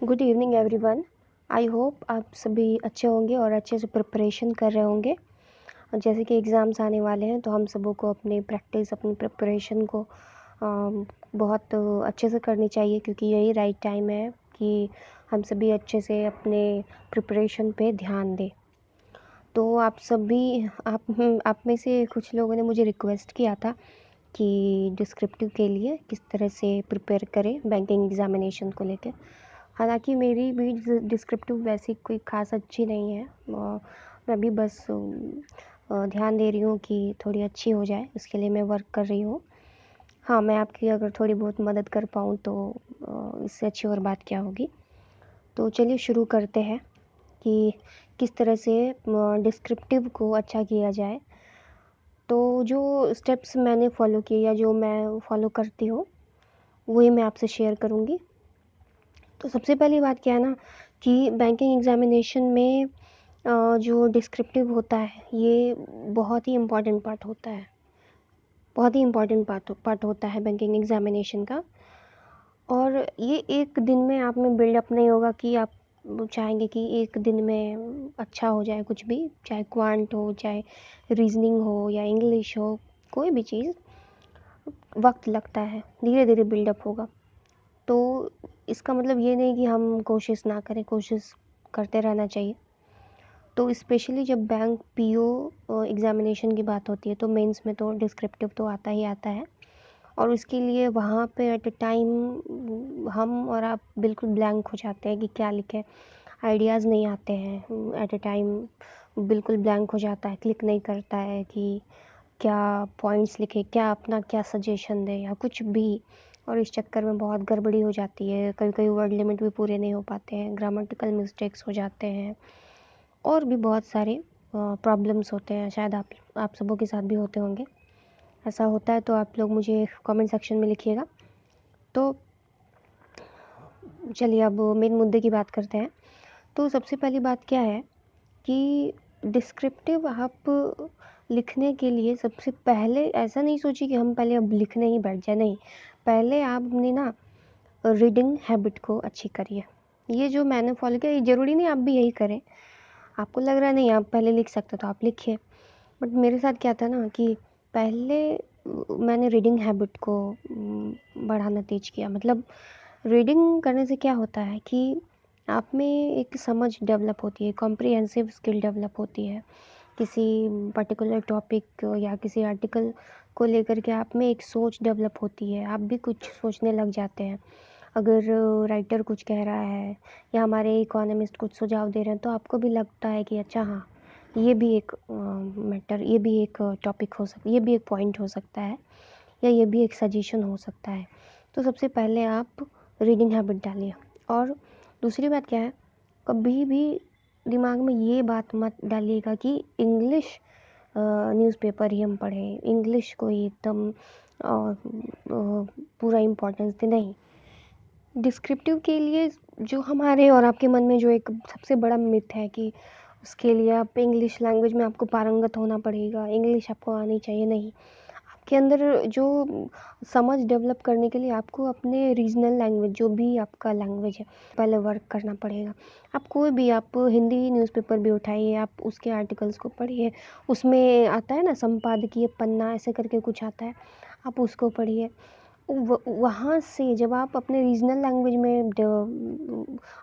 Good evening everyone. I hope आप सभी अच्छे होंगे और अच्छे से प्रिपरेशन कर रहे होंगे। जैसे कि एग्ज़ाम्स आने वाले हैं तो हम सबों को अपनी प्रैक्टिस अपनी प्रिपरेशन को बहुत अच्छे से करनी चाहिए, क्योंकि यही राइट टाइम है कि हम सभी अच्छे से अपने प्रिपरेशन पे ध्यान दें। तो आप में से कुछ लोगों ने मुझे रिक्वेस्ट किया था कि डिस्क्रिप्टिव के लिए किस तरह से प्रिपेयर करें बैंकिंग एग्ज़ामिनेशन को लेकर। हालांकि मेरी भी डिस्क्रिप्टिव वैसी कोई ख़ास अच्छी नहीं है। मैं भी बस ध्यान दे रही हूँ कि थोड़ी अच्छी हो जाए, उसके लिए मैं वर्क कर रही हूँ। हाँ, मैं आपकी अगर थोड़ी बहुत मदद कर पाऊँ तो इससे अच्छी और बात क्या होगी। तो चलिए शुरू करते हैं कि किस तरह से डिस्क्रिप्टिव को अच्छा किया जाए। तो जो स्टेप्स मैंने फ़ॉलो किए या जो मैं फ़ॉलो करती हूँ वही मैं आपसे शेयर करूँगी। तो सबसे पहली बात क्या है ना कि बैंकिंग एग्ज़ामिनेशन में जो डिस्क्रिप्टिव होता है ये बहुत ही इम्पॉर्टेंट पार्ट होता है। बहुत ही इम्पॉर्टेंट पार्ट होता है बैंकिंग एग्ज़ामिनेशन का। और ये एक दिन में आप में बिल्डअप नहीं होगा कि आप चाहेंगे कि एक दिन में अच्छा हो जाए कुछ भी, चाहे क्वांट हो, चाहे रीजनिंग हो या इंग्लिश हो, कोई भी चीज़ वक्त लगता है, धीरे धीरे बिल्डअप होगा। तो इसका मतलब ये नहीं कि हम कोशिश ना करें, कोशिश करते रहना चाहिए। तो स्पेशली जब बैंक पीओ एग्ज़ामिनेशन की बात होती है तो मेंस में तो डिस्क्रिप्टिव तो आता ही आता है, और उसके लिए वहाँ पे एट अ टाइम हम और आप बिल्कुल ब्लैंक हो जाते हैं कि क्या लिखें, आइडियाज़ नहीं आते हैं। एट अ टाइम बिल्कुल ब्लैंक हो जाता है, क्लिक नहीं करता है कि क्या पॉइंट्स लिखे, क्या अपना क्या सजेशन दें या कुछ भी। और इस चक्कर में बहुत गड़बड़ी हो जाती है, कभी कभी वर्ड लिमिट भी पूरे नहीं हो पाते हैं, ग्रामेटिकल मिस्टेक्स हो जाते हैं, और भी बहुत सारे प्रॉब्लम्स होते हैं। शायद आप सबों के साथ भी होते होंगे। ऐसा होता है तो आप लोग मुझे कमेंट सेक्शन में लिखिएगा। तो चलिए अब मेन मुद्दे की बात करते हैं। तो सबसे पहली बात क्या है कि डिस्क्रिप्टिव आप लिखने के लिए सबसे पहले ऐसा नहीं सोचिए कि हम पहले अब लिखने ही बैठ जाए, नहीं। पहले आपने ना रीडिंग हैबिट को अच्छी करिए। ये जो मैंने फॉलो किया, ये ज़रूरी नहीं आप भी यही करें। आपको लग रहा है नहीं आप पहले लिख सकते तो आप लिखिए, बट मेरे साथ क्या था ना कि पहले मैंने रीडिंग हैबिट को बढ़ाना तेज किया। मतलब रीडिंग करने से क्या होता है कि आप में एक समझ डेवलप होती है, कॉम्प्रिहेंसिव स्किल डेवलप होती है। किसी पर्टिकुलर टॉपिक या किसी आर्टिकल को लेकर के आप में एक सोच डेवलप होती है, आप भी कुछ सोचने लग जाते हैं। अगर राइटर कुछ कह रहा है या हमारे इकोनॉमिस्ट कुछ सुझाव दे रहे हैं तो आपको भी लगता है कि अच्छा हाँ, ये भी एक मैटर, ये भी एक टॉपिक हो सकता, ये भी एक पॉइंट हो सकता है, या ये भी एक सजेशन हो सकता है। तो सबसे पहले आप रीडिंग हैबिट डालिए। और दूसरी बात क्या है, कभी भी दिमाग में ये बात मत डालिएगा कि इंग्लिश न्यूज़पेपर ही हम पढ़ें, इंग्लिश को ही एकदम पूरा इम्पोर्टेंस दें, नहीं। डिस्क्रिप्टिव के लिए जो हमारे और आपके मन में जो एक सबसे बड़ा मिथ है कि उसके लिए आप इंग्लिश लैंग्वेज में आपको पारंगत होना पड़ेगा, इंग्लिश आपको आनी चाहिए, नहीं। आपके अंदर जो समझ डेवलप करने के लिए आपको अपने रीजनल लैंग्वेज, जो भी आपका लैंग्वेज है, पहले वर्क करना पड़ेगा। आप कोई भी, आप हिंदी न्यूज़पेपर भी उठाइए, आप उसके आर्टिकल्स को पढ़िए। उसमें आता है ना संपादकीय पन्ना ऐसे करके कुछ आता है, आप उसको पढ़िए। वहाँ से जब आप अपने रीजनल लैंग्वेज में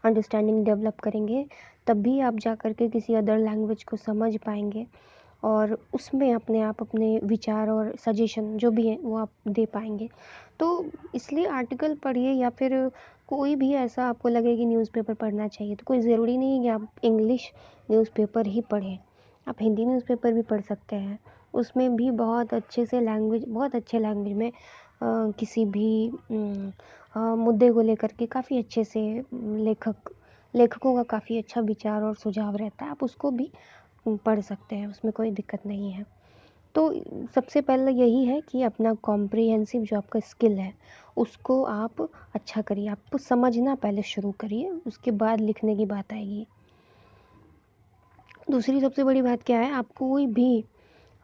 अंडरस्टैंडिंग डेवलप करेंगे, तब भी आप जा कर के किसी अदर लैंग्वेज को समझ पाएंगे, और उसमें अपने आप अपने विचार और सजेशन जो भी हैं वो आप दे पाएंगे। तो इसलिए आर्टिकल पढ़िए, या फिर कोई भी ऐसा आपको लगे कि न्यूज़पेपर पढ़ना चाहिए, तो कोई ज़रूरी नहीं है कि आप इंग्लिश न्यूज़पेपर ही पढ़ें। आप हिंदी न्यूज़पेपर भी पढ़ सकते हैं, उसमें भी बहुत अच्छे से लैंग्वेज, बहुत अच्छे लैंग्वेज में किसी भी मुद्दे को लेकर के काफ़ी अच्छे से लेखकों का काफ़ी अच्छा विचार और सुझाव रहता है, आप उसको भी पढ़ सकते हैं, उसमें कोई दिक्कत नहीं है। तो सबसे पहले यही है कि अपना कॉम्प्रिहेंसिव जो आपका स्किल है उसको आप अच्छा करिए, आपको समझना पहले शुरू करिए, उसके बाद लिखने की बात आएगी। दूसरी सबसे बड़ी बात क्या है, आप कोई भी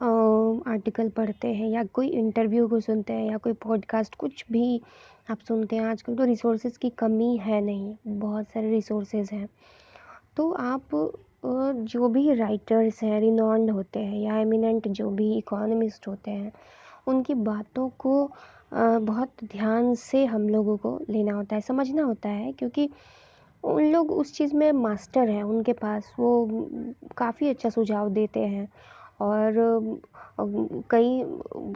आर्टिकल पढ़ते हैं या कोई इंटरव्यू को सुनते हैं या कोई पॉडकास्ट, कुछ भी आप सुनते हैं, आजकल तो रिसोर्सेज की कमी है नहीं, बहुत सारे रिसोर्सेज हैं। तो आप जो भी राइटर्स हैं, रिनॉन्ड होते हैं या एमिनेंट जो भी इकोनॉमिस्ट होते हैं, उनकी बातों को बहुत ध्यान से हम लोगों को लेना होता है, समझना होता है, क्योंकि उन लोग उस चीज़ में मास्टर हैं, उनके पास वो काफ़ी अच्छा सुझाव देते हैं। और कई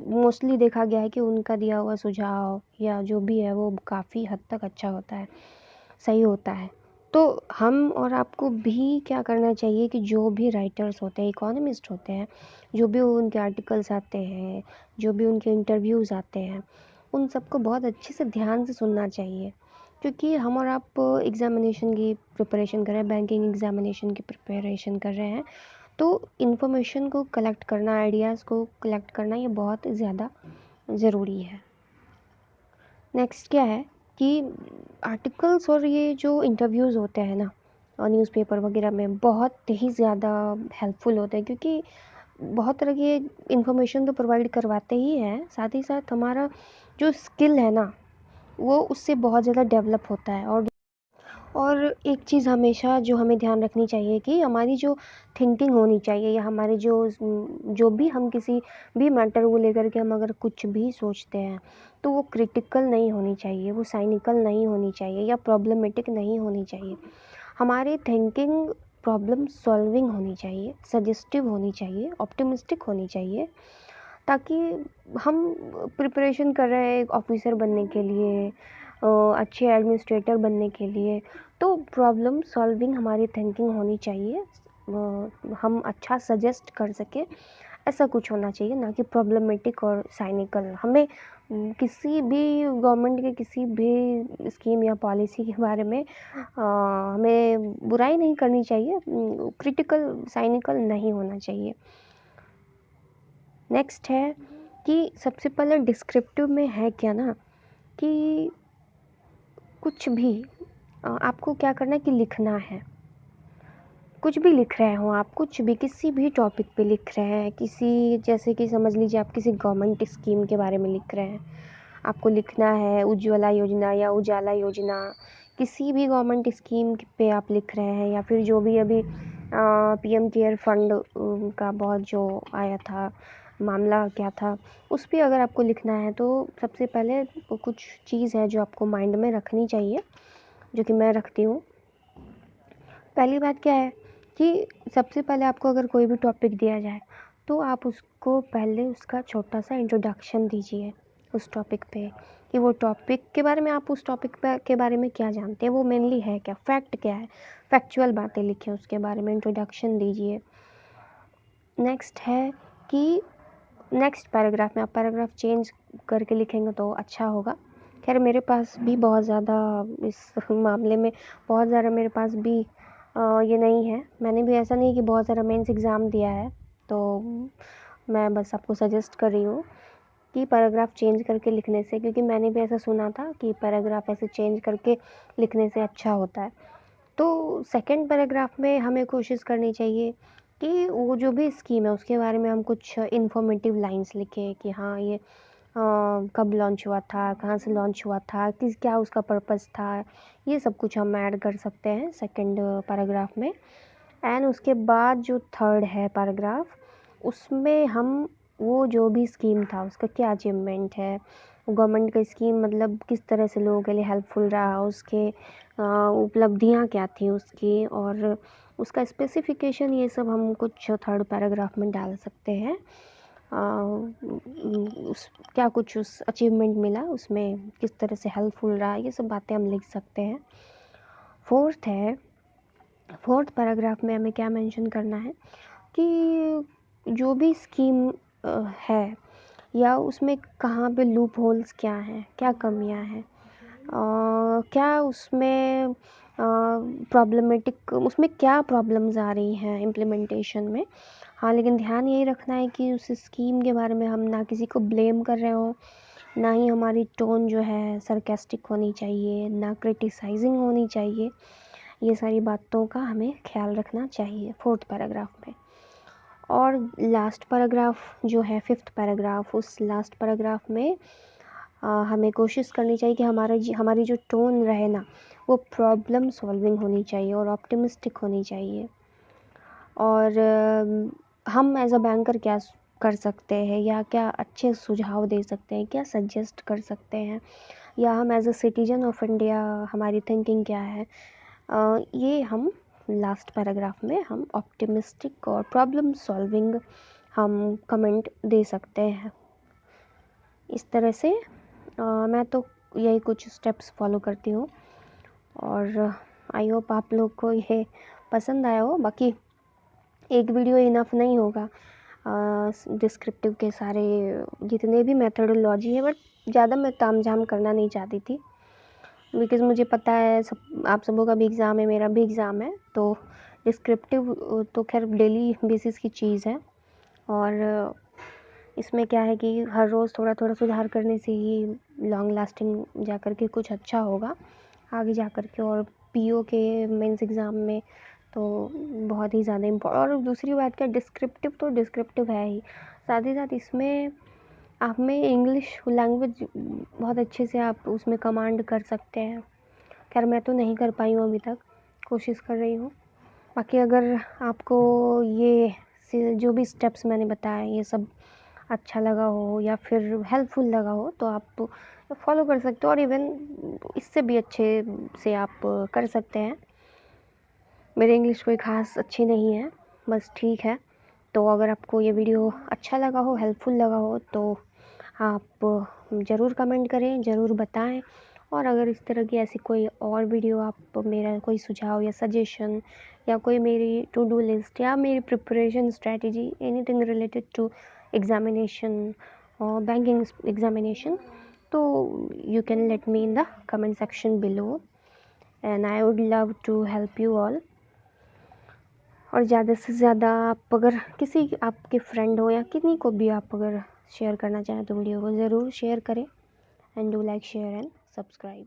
मोस्टली देखा गया है कि उनका दिया हुआ सुझाव या जो भी है वो काफ़ी हद तक अच्छा होता है, सही होता है। तो हम और आपको भी क्या करना चाहिए कि जो भी राइटर्स होते हैं, इकोनॉमिस्ट होते हैं, जो भी उनके आर्टिकल्स आते हैं, जो भी उनके इंटरव्यूज़ आते हैं, उन सबको बहुत अच्छे से ध्यान से सुनना चाहिए। क्योंकि हम और आप एग्ज़ामिनेशन की प्रिपरेशन कर रहे हैं, बैंकिंग एग्ज़ामिनेशन की प्रिपरेशन कर रहे हैं, तो इन्फॉर्मेशन को कलेक्ट करना, आइडियाज़ को कलेक्ट करना, ये बहुत ज़्यादा ज़रूरी है। नेक्स्ट क्या है कि आर्टिकल्स और ये जो इंटरव्यूज़ होते हैं ना, और न्यूज़पेपर वगैरह में बहुत ही ज़्यादा हेल्पफुल होते हैं, क्योंकि बहुत तरह की इन्फॉर्मेशन तो प्रोवाइड करवाते ही हैं, साथ ही साथ हमारा जो स्किल है ना, वो उससे बहुत ज़्यादा डेवलप होता है। और एक चीज़ हमेशा जो हमें ध्यान रखनी चाहिए कि हमारी जो थिंकिंग होनी चाहिए या हमारे जो भी हम किसी भी मैटर को लेकर के हम अगर कुछ भी सोचते हैं, तो वो क्रिटिकल नहीं होनी चाहिए, वो साइनिकल नहीं होनी चाहिए या प्रॉब्लमेटिक नहीं होनी चाहिए। हमारी थिंकिंग प्रॉब्लम सॉल्विंग होनी चाहिए, सजेस्टिव होनी चाहिए, ऑप्टिमिस्टिक होनी चाहिए, ताकि हम प्रिपरेशन कर रहे हैं एक ऑफिसर बनने के लिए, अच्छे एडमिनिस्ट्रेटर बनने के लिए, तो प्रॉब्लम सॉल्विंग हमारी थिंकिंग होनी चाहिए, हम अच्छा सजेस्ट कर सकें, ऐसा कुछ होना चाहिए, ना कि प्रॉब्लमेटिक और साइनिकल। हमें किसी भी गवर्नमेंट के किसी भी स्कीम या पॉलिसी के बारे में हमें बुराई नहीं करनी चाहिए, क्रिटिकल साइनिकल नहीं होना चाहिए। नेक्स्ट है कि सबसे पहले डिस्क्रिप्टिव में है क्या ना, कि कुछ भी आपको क्या करना है कि लिखना है, कुछ भी लिख रहे हो आप, कुछ भी किसी भी टॉपिक पे लिख रहे हैं, किसी जैसे कि समझ लीजिए आप किसी गवर्नमेंट स्कीम के बारे में लिख रहे हैं, आपको लिखना है उज्ज्वला योजना या उजाला योजना, किसी भी गवर्नमेंट स्कीम पे आप लिख रहे हैं, या फिर जो भी अभी पीएम केयर फंड का बहुत जो आया था मामला क्या था, उस पर अगर आपको लिखना है तो सबसे पहले कुछ चीज़ है जो आपको माइंड में रखनी चाहिए, जो कि मैं रखती हूँ। पहली बात क्या है कि सबसे पहले आपको अगर कोई भी टॉपिक दिया जाए तो आप उसको पहले उसका छोटा सा इंट्रोडक्शन दीजिए उस टॉपिक पे, कि वो टॉपिक के बारे में आप उस टॉपिक के बारे में क्या जानते हैं, वो मेनली है क्या, फैक्ट क्या है, फैक्चुअल बातें लिखें उसके बारे में, इंट्रोडक्शन दीजिए। नेक्स्ट है कि नेक्स्ट पैराग्राफ में आप पैराग्राफ चेंज करके लिखेंगे तो अच्छा होगा। खैर मेरे पास भी बहुत ज़्यादा इस मामले में बहुत ज़्यादा मेरे पास भी ये नहीं है, मैंने भी ऐसा नहीं कि बहुत सारा मेंस एग्ज़ाम दिया है, तो मैं बस आपको सजेस्ट कर रही हूँ कि पैराग्राफ चेंज करके लिखने से, क्योंकि मैंने भी ऐसा सुना था कि पैराग्राफ ऐसे चेंज करके लिखने से अच्छा होता है। तो सेकंड पैराग्राफ में हमें कोशिश करनी चाहिए कि वो जो भी स्कीम है उसके बारे में हम कुछ इन्फॉर्मेटिव लाइंस लिखें, कि हाँ ये कब लॉन्च हुआ था, कहाँ से लॉन्च हुआ था, क्या उसका पर्पस था, ये सब कुछ हम ऐड कर सकते हैं सेकंड पैराग्राफ में। एंड उसके बाद जो थर्ड है पैराग्राफ, उसमें हम वो जो भी स्कीम था उसका क्या अचीवमेंट है, गवर्नमेंट का स्कीम मतलब किस तरह से लोगों के लिए हेल्पफुल रहा, उसके उपलब्धियाँ क्या थी उसकी, और उसका स्पेसिफिकेशन, ये सब हम कुछ थर्ड पैराग्राफ में डाल सकते हैं। उस क्या कुछ उस अचीवमेंट मिला, उसमें किस तरह से हेल्पफुल रहा, ये सब बातें हम लिख सकते हैं। फोर्थ है, फोर्थ पैराग्राफ में हमें क्या मेंशन करना है कि जो भी स्कीम है या उसमें कहाँ पे लूप होल्स क्या हैं, क्या कमियां हैं, क्या उसमें प्रॉब्लमेटिक, उसमें क्या प्रॉब्लम्स आ रही हैं इम्प्लीमेंटेशन में। हाँ, लेकिन ध्यान यही रखना है कि उस स्कीम के बारे में हम ना किसी को ब्लेम कर रहे हो, ना ही हमारी टोन जो है सरकास्टिक होनी चाहिए, ना क्रिटिसाइजिंग होनी चाहिए, ये सारी बातों का हमें ख्याल रखना चाहिए फोर्थ पैराग्राफ में। और लास्ट पैराग्राफ जो है 5th पैराग्राफ, उस लास्ट पैराग्राफ में हमें कोशिश करनी चाहिए कि हमारी जो टोन रहे ना वो प्रॉब्लम सॉल्विंग होनी चाहिए और ऑप्टिमिस्टिक होनी चाहिए। और हम एज अ बैंकर क्या कर सकते हैं या क्या अच्छे सुझाव दे सकते हैं, क्या सजेस्ट कर सकते हैं, या हम as a citizen of India हमारी थिंकिंग क्या है, ये हम लास्ट पैराग्राफ में हम ऑप्टिमिस्टिक और प्रॉब्लम सॉल्विंग हम कमेंट दे सकते हैं। इस तरह से मैं तो यही कुछ स्टेप्स फॉलो करती हूँ और आई होप आप लोग को ये पसंद आया हो। बाकी एक वीडियो इनफ नहीं होगा डिस्क्रिप्टिव के सारे जितने भी मेथडोलॉजी है, बट ज़्यादा मैं तामझाम करना नहीं चाहती थी बिकॉज़ मुझे पता है आप सबों का भी एग्ज़ाम है, मेरा भी एग्ज़ाम है, तो डिस्क्रिप्टिव तो खैर डेली बेसिस की चीज़ है और इसमें क्या है कि हर रोज़ थोड़ा थोड़ा सुधार करने से ही लॉन्ग लास्टिंग जा कर के कुछ अच्छा होगा आगे जा कर के। और पीओ के मेंस एग्ज़ाम में तो बहुत ही ज़्यादा और दूसरी बात क्या, डिस्क्रिप्टिव तो डिस्क्रिप्टिव है ही, साथ ही साथ इसमें आप में इंग्लिश लैंग्वेज बहुत अच्छे से आप उसमें कमांड कर सकते हैं। खैर मैं तो नहीं कर पाई हूँ अभी तक, कोशिश कर रही हूँ। बाकी अगर आपको ये जो भी स्टेप्स मैंने बताए ये सब अच्छा लगा हो या फिर हेल्पफुल लगा हो तो आप फॉलो कर सकते हो और इवन इससे भी अच्छे से आप कर सकते हैं। मेरी इंग्लिश कोई ख़ास अच्छी नहीं है, बस ठीक है। तो अगर आपको ये वीडियो अच्छा लगा हो, हेल्पफुल लगा हो तो आप ज़रूर कमेंट करें, ज़रूर बताएं। और अगर इस तरह की ऐसी कोई और वीडियो, आप मेरा कोई सुझाव या सजेशन या कोई मेरी टू डू लिस्ट या मेरी preparation strategy, anything related to examination और बैंकिंग एग्जामिनेशन, तो you can let me in the comment section below and I would love to help you all. और ज़्यादा से ज़्यादा आप अगर किसी आपके फ्रेंड हो या किन्हीं को भी आप अगर शेयर करना चाहें तो वीडियो को ज़रूर शेयर करें and do like, share and subscribe.